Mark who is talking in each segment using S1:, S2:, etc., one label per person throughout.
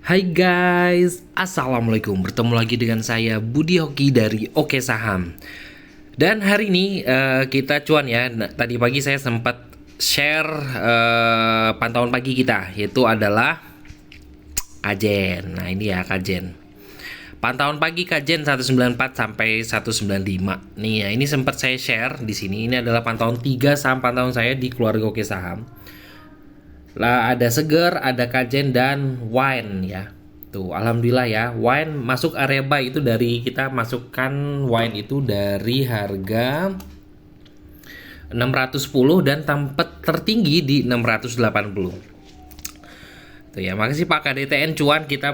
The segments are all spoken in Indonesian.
S1: Hai guys, Assalamualaikum. Bertemu lagi dengan saya Budi Hoki dari Oke Saham. Dan hari ini kita cuan ya. Nah, tadi pagi saya sempat share pantauan pagi kita, yaitu adalah Kajen. Nah ini ya Kajen. Pantauan pagi Kajen 194 sampai 195. Nih ya, ini sempat saya share di sini. Ini adalah pantauan 3 saham pantauan saya di keluarga Oke Saham. Lah ada Seger, ada Kajen dan Wine ya. Tuh, alhamdulillah ya. Wine masuk area buy itu dari kita masukkan Wine itu dari harga 610 dan tempat tertinggi di 680. Tuh ya, makasih Pak KDTN cuan kita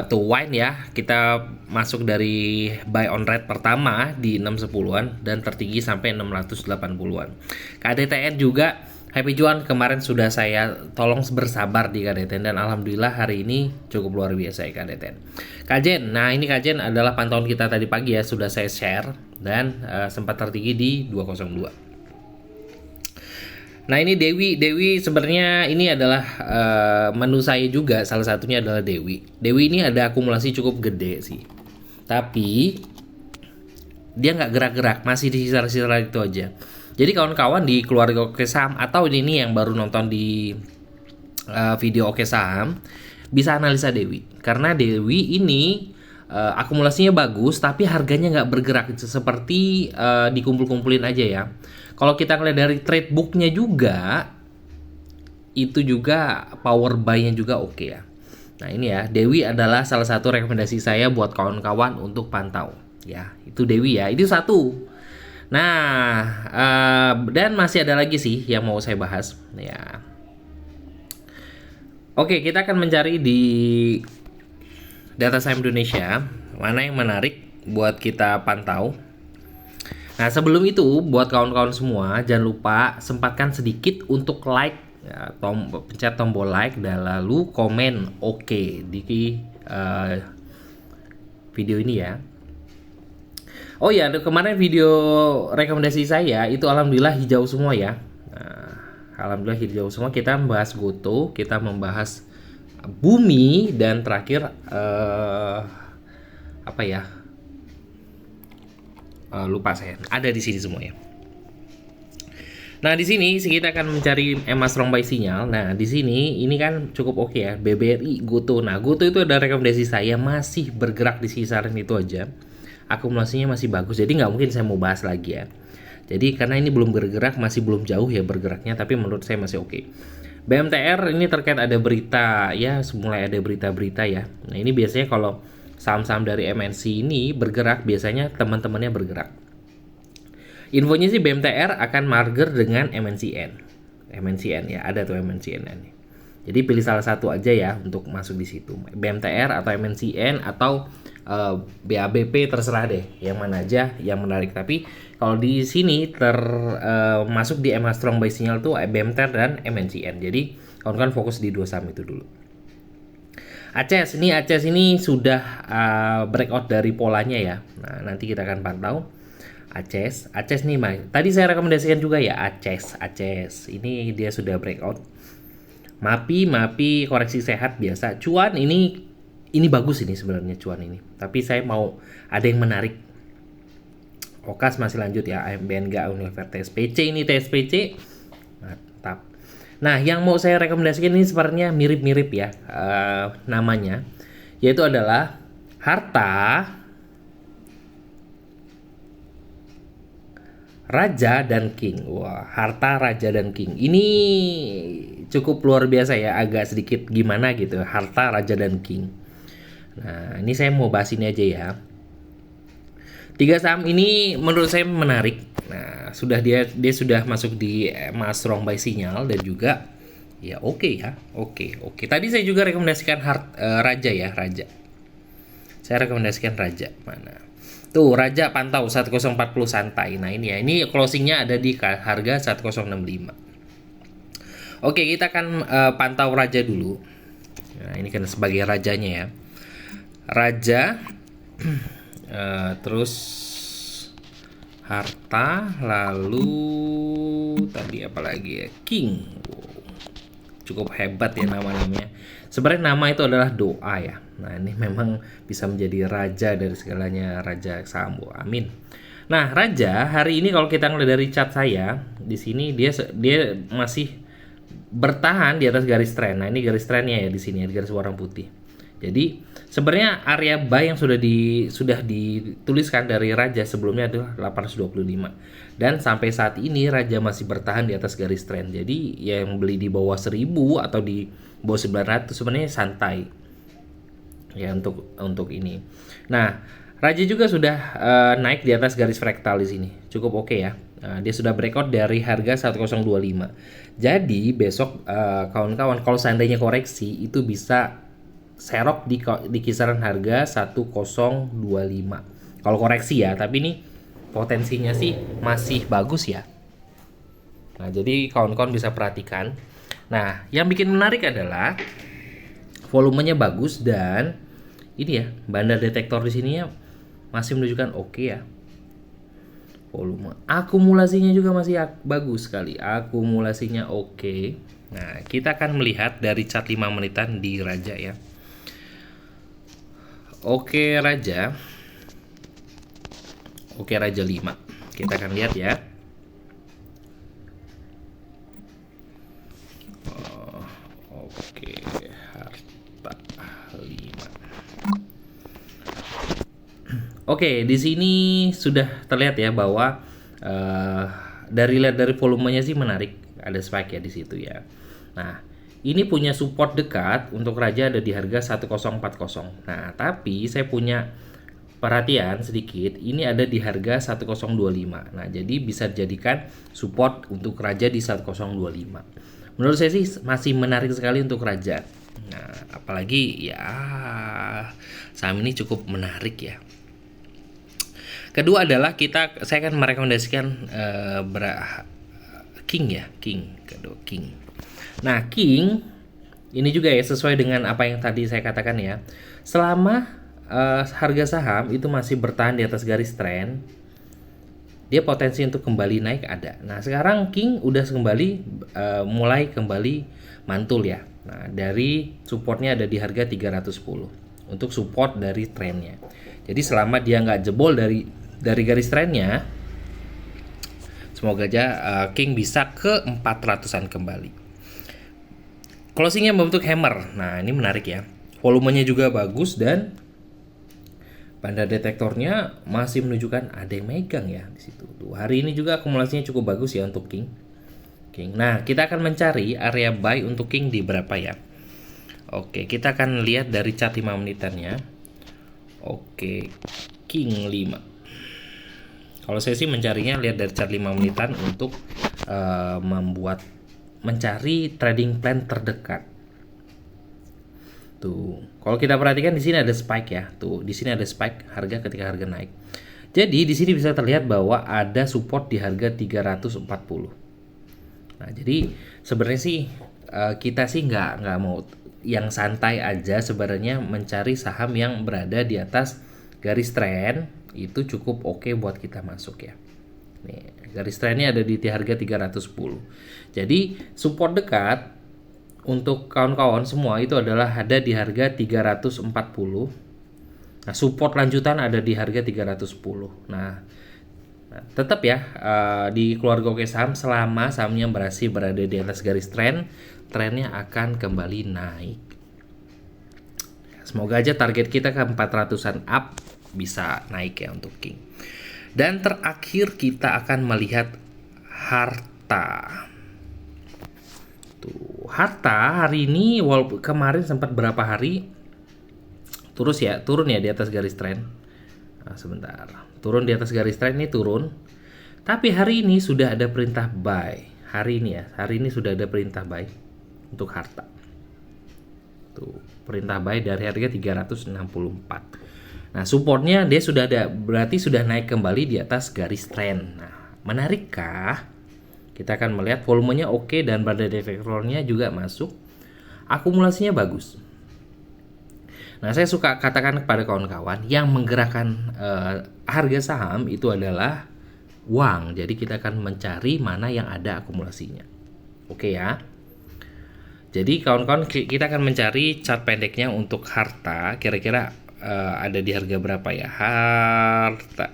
S1: tuh Wine ya. Kita masuk dari buy on rate pertama di 610-an dan tertinggi sampai 680-an. KDTN juga Happy Juan kemarin sudah saya tolong bersabar di KDTN dan alhamdulillah hari ini cukup luar biasa ya KDTN. Kajen, nah ini Kajen adalah pantauan kita tadi pagi ya sudah saya share dan sempat tertinggi di 202. Nah ini Dewi sebenarnya ini adalah menu saya juga, salah satunya adalah Dewi. Dewi ini ada akumulasi cukup gede sih, tapi dia nggak gerak-gerak, masih di sisa-sisa itu aja. Jadi kawan-kawan di keluarga Oke Saham atau ini yang baru nonton di video Oke Saham bisa analisa Dewi, karena Dewi ini akumulasinya bagus tapi harganya nggak bergerak seperti dikumpul-kumpulin aja ya. Kalau kita ngeliat dari trade booknya juga itu juga power buy-nya juga oke ya. Nah ini ya, Dewi adalah salah satu rekomendasi saya buat kawan-kawan untuk pantau ya. Itu Dewi ya, itu satu. Nah, dan masih ada lagi sih yang mau saya bahas ya. Oke, kita akan mencari di data saham Indonesia mana yang menarik buat kita pantau. Nah, sebelum itu buat kawan-kawan semua jangan lupa sempatkan sedikit untuk like ya, pencet tombol like dan lalu komen oke di video ini ya. Oh ya, kemarin video rekomendasi saya itu alhamdulillah hijau semua ya. Nah, alhamdulillah hijau semua. Kita membahas Goto, kita membahas Bumi dan terakhir apa ya? Lupa saya. Ada di sini semua ya. Nah di sini kita akan mencari EMA strong buy sinyal. Nah di sini ini kan cukup oke ya. BBRI, Goto. Nah Goto itu ada rekomendasi saya masih bergerak di kisaran itu aja. Akumulasinya masih bagus, jadi nggak mungkin saya mau bahas lagi ya. Jadi karena ini belum bergerak, masih belum jauh ya bergeraknya, tapi menurut saya masih oke. BMTR ini terkait ada berita ya, mulai ada berita-berita ya. Nah ini biasanya kalau saham-saham dari MNC ini bergerak, biasanya teman-temannya bergerak. Infonya sih BMTR akan merger dengan MNCN. MNCN ya, ada tuh MNCN ini. Jadi pilih salah satu aja ya untuk masuk di situ. BMTR atau MNCN atau BABP terserah deh yang mana aja yang menarik. Tapi kalau di sini masuk di EMA strong buy signal tuh BMTR dan MNCN. Jadi kawan-kawan fokus di dua saham itu dulu. Aces ini sudah breakout dari polanya ya. Nah, nanti kita akan pantau Aces nih, tadi saya rekomendasikan juga ya Aces. Ini dia sudah breakout. MAPI koreksi sehat biasa. Cuan ini bagus ini sebenarnya cuan ini. Tapi saya mau ada yang menarik. Okas masih lanjut ya. AMBN gak Universitas TSPC ini TSPC. Mantap. Nah, yang mau saya rekomendasikan ini sebenarnya mirip-mirip ya namanya. Yaitu adalah Harta Raja dan King. Wah, Harta Raja dan King. Ini cukup luar biasa ya, agak sedikit gimana gitu. Harta Raja dan King. Nah, ini saya mau bahas ini aja ya. Tiga saham ini menurut saya menarik. Nah, dia sudah masuk di EMA strong buy sinyal dan juga ya oke ya. Oke. Tadi saya juga rekomendasikan Raja ya, Raja. Saya rekomendasikan Raja. Mana? Tuh, Raja pantau 1040 santai. Nah, ini ya. Ini closingnya ada di harga 1065. Oke, kita akan pantau Raja dulu. Nah, ini kan sebagai rajanya ya. Raja terus Harta, lalu tadi apa lagi ya, King. cukup hebat ya nama-namanya. Sebenarnya nama itu adalah doa ya. Nah, ini memang bisa menjadi raja dari segalanya, raja saham. Amin. Nah, raja hari ini kalau kita ngelihat dari chart saya, di sini dia masih bertahan di atas garis trend. Nah, ini garis trendnya ya di sini, garis warna putih. Jadi sebenarnya area buy yang sudah dituliskan dari raja sebelumnya adalah 825, dan sampai saat ini raja masih bertahan di atas garis trend. Jadi yang beli di bawah 1000 atau di bawah 900 sebenarnya santai ya untuk ini. Nah, raja juga sudah naik di atas garis fraktal di sini, cukup oke ya. Dia sudah breakout dari harga 1025. Jadi besok kawan-kawan kalau seandainya koreksi itu bisa serok di kisaran harga 1025 kalau koreksi ya, tapi ini potensinya sih masih bagus ya. Nah, jadi kawan-kawan bisa perhatikan. Nah, yang bikin menarik adalah volumenya bagus, dan ini ya, bandar detektor di sini ya masih menunjukkan oke ya. Volume akumulasinya juga masih bagus sekali, akumulasinya oke. Nah, kita akan melihat dari chart 5 menitan di raja ya. Oke raja 5, kita akan lihat ya. Oke, harta 5. Oke, di sini sudah terlihat ya bahwa dari volumenya sih menarik, ada spike ya di situ ya. Nah, ini punya support dekat untuk raja ada di harga 1040. Nah, tapi saya punya perhatian sedikit, ini ada di harga 1025. Nah, jadi bisa dijadikan support untuk raja di 1025. Menurut saya sih masih menarik sekali untuk raja. Nah, apalagi ya saham ini cukup menarik ya. Kedua adalah saya akan merekomendasikan King ya, kedua King. Nah, King ini juga ya sesuai dengan apa yang tadi saya katakan ya. Selama harga saham itu masih bertahan di atas garis trend, dia potensi untuk kembali naik ada. Nah, sekarang King udah mulai kembali mantul ya. Nah, dari supportnya ada di harga 310 untuk support dari trennya. Jadi selama dia nggak jebol dari garis trennya, semoga aja King bisa ke 400-an kembali. Closingnya membentuk hammer. Nah, ini menarik ya. Volumenya juga bagus dan bandar detektornya masih menunjukkan ada yang megang ya di situ. Tuh, hari ini juga akumulasinya cukup bagus ya untuk King. Nah, kita akan mencari area buy untuk King di berapa ya. Oke, kita akan lihat dari chart 5 menitannya. Oke, King 5. Kalau saya sih mencarinya lihat dari chart 5 menitan untuk mencari trading plan terdekat. Tuh, kalau kita perhatikan di sini ada spike ya. Tuh, di sini ada spike harga ketika harga naik. Jadi di sini bisa terlihat bahwa ada support di harga 340. Nah, jadi sebenarnya sih kita sih nggak mau yang santai aja sebenarnya, mencari saham yang berada di atas garis trend itu cukup oke buat kita masuk ya. Nih, garis trendnya ada di harga 310. Jadi support dekat untuk kawan-kawan semua itu adalah ada di harga 340. Nah, support lanjutan ada di harga 310. Nah, tetap ya di keluarga Oke Saham, selama sahamnya berhasil berada di atas garis trend, trennya akan kembali naik. Semoga aja target kita ke 400-an up bisa naik ya untuk King. Dan terakhir kita akan melihat harta. Tuh, harta hari ini walaupun kemarin sempat berapa hari turun ya di atas garis tren. Nah, sebentar. Turun di atas garis tren ini turun. Tapi hari ini sudah ada perintah buy. Hari ini sudah ada perintah buy untuk harta. Tuh, perintah buy dari harga 364. Nah, supportnya dia sudah ada, berarti sudah naik kembali di atas garis trend. Nah, menarikkah? Kita akan melihat volumenya oke dan bandar detektornya juga masuk. Akumulasinya bagus. Nah, saya suka katakan kepada kawan-kawan yang menggerakkan harga saham itu adalah uang. Jadi kita akan mencari mana yang ada akumulasinya. Oke ya. Jadi kawan-kawan, kita akan mencari chart pendeknya untuk harta. Kira-kira ada di harga berapa ya harta?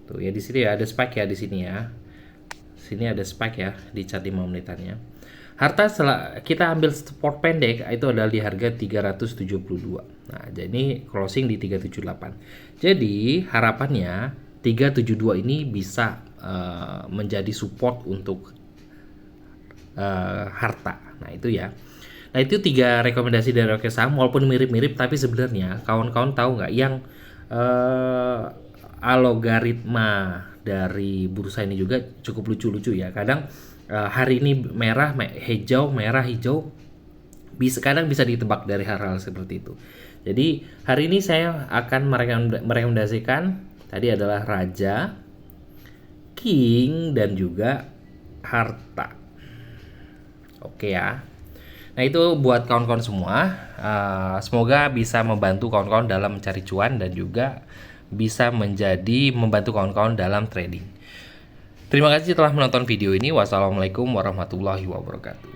S1: Tuh ya, di sini ya ada spike ya, di sini ya. Sini ada spike ya di chart 5 menitannya. Harta setelah kita ambil support pendek itu adalah di harga 372. Nah, jadi closing di 378. Jadi harapannya 372 ini bisa menjadi support untuk harta. Nah, itu ya. Nah, itu 3 rekomendasi dari Oke Saham, walaupun mirip-mirip tapi sebenarnya kawan-kawan tahu nggak yang algoritma dari bursa ini juga cukup lucu-lucu ya. Kadang hari ini merah, hijau, merah, hijau, kadang bisa ditebak dari hal-hal seperti itu. Jadi hari ini saya akan merekomendasikan tadi adalah raja, king, dan juga harta. Oke ya. Nah, itu buat kawan-kawan semua. Semoga bisa membantu kawan-kawan dalam mencari cuan dan juga bisa membantu kawan-kawan dalam trading. Terima kasih telah menonton video ini. Wassalamualaikum warahmatullahi wabarakatuh.